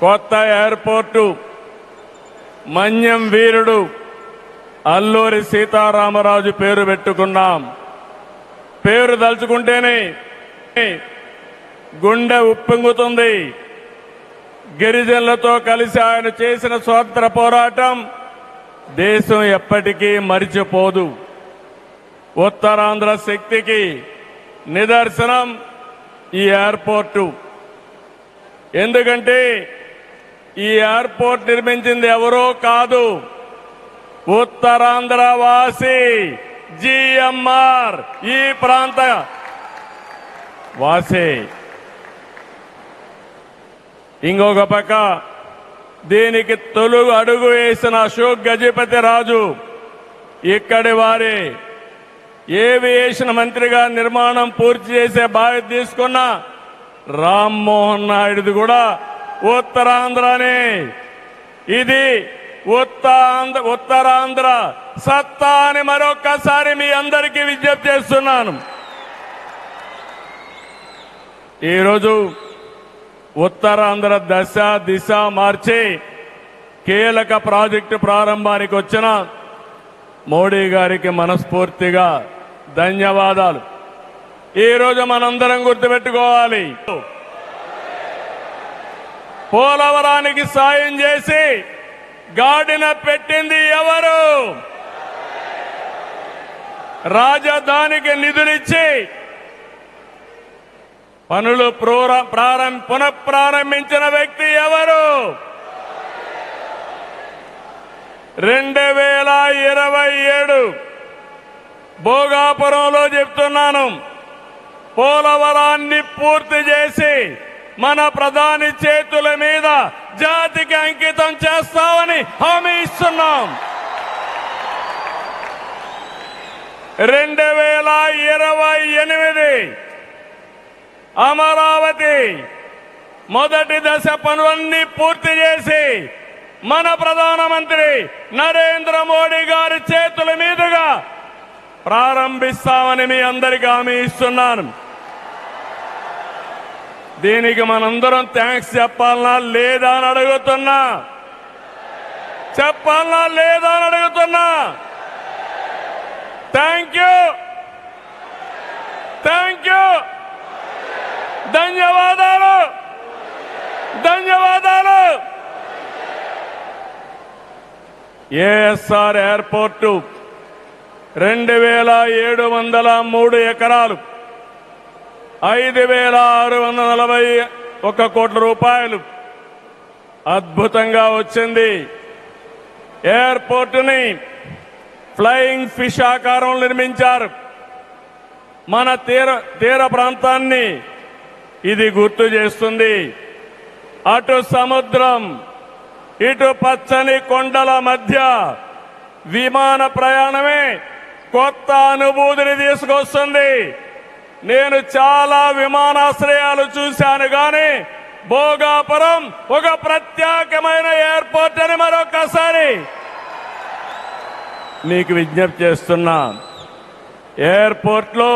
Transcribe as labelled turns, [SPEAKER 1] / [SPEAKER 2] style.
[SPEAKER 1] కొత్త ఎయిర్పోర్టు మన్యం వీరుడు అల్లూరి సీతారామరాజు పేరు పెట్టుకున్నాం. పేరు తలుచుకుంటేనే గుండె ఉప్పొంగుతుంది. గిరిజనులతో కలిసి ఆయన చేసిన స్వాతంత్ర పోరాటం దేశం ఎప్పటికీ మరిచిపోదు. ఉత్తరాంధ్ర శక్తికి నిదర్శనం ఈ ఎయిర్పోర్టు. ఎందుకంటే ఈ ఎయిర్పోర్ట్ నిర్మించింది ఎవరో కాదు, ఉత్తరాంధ్ర వాసి జిఎంఆర్, ఈ ప్రాంత వాసి. ఇంకొక పక్క దీనికి తొలుగు అడుగు వేసిన అశోక్ గజపతి రాజు ఇక్కడి వారే. ఏవియేషన్ మంత్రిగా నిర్మాణం పూర్తి చేసే బాధ్యత తీసుకున్న రామ్మోహన్ నాయుడుది కూడా ఉత్తరాంధ్రనే. ఇది ఉత్తరాంధ్ర సత్తా అని మరొక్కసారి మీ అందరికీ విజ్ఞప్తి చేస్తున్నాను. ఈరోజు ఉత్తరాంధ్ర దశ దిశ మార్చి కీలక ప్రాజెక్టు ప్రారంభానికి వచ్చిన మోడీ గారికి మనస్ఫూర్తిగా ధన్యవాదాలు. ఈరోజు మనందరం గుర్తుపెట్టుకోవాలి, పోలవరానికి సాయం చేసి గాడిన పెట్టింది ఎవరు? రాజధానికి నిధులిచ్చి పనులు పునఃప్రారంభించిన వ్యక్తి ఎవరు? 2027 భోగాపురంలో చెప్తున్నాను, పోలవరాన్ని పూర్తి చేసి మన ప్రధాని చేతుల మీద జాతికి అంకితం చేస్తామని హామీ ఇస్తున్నాం. 2028 అమరావతి మొదటి దశ పనులన్నీ పూర్తి చేసి మన ప్రధానమంత్రి నరేంద్ర మోడీ గారి చేతుల మీదుగా ప్రారంభిస్తామని మీ అందరికీ హామీ ఇస్తున్నాను. దీనికి మనందరం థ్యాంక్స్ చెప్పాలనా లేదా అని అడుగుతున్నా. చెప్పాలనా లేదా అని అడుగుతున్నా. థ్యాంక్ యూ, థ్యాంక్ యూ, ధన్యవాదాలు, ధన్యవాదాలు. ఏఎస్ఆర్ ఎయిర్పోర్టు 2703 ఎకరాలు, 5641 కోట్ల రూపాయలు అద్భుతంగా వచ్చింది. ఎయిర్పోర్టుని ఫ్లయింగ్ ఫిష్ ఆకారం నిర్మించారు. మన తీర ప్రాంతాన్ని ఇది గుర్తు చేస్తుంది. అటు సముద్రం, ఇటు పచ్చని కొండల మధ్య విమాన ప్రయాణమే కొత్త అనుభూతిని తీసుకొస్తుంది. నేను చాలా విమానాశ్రయాలు చూశాను, కానీ భోగాపురం ఒక ప్రత్యేకమైన ఎయిర్పోర్ట్ అని మరొకసారి మీకు విజ్ఞప్తి చేస్తున్నా. ఎయిర్పోర్ట్లో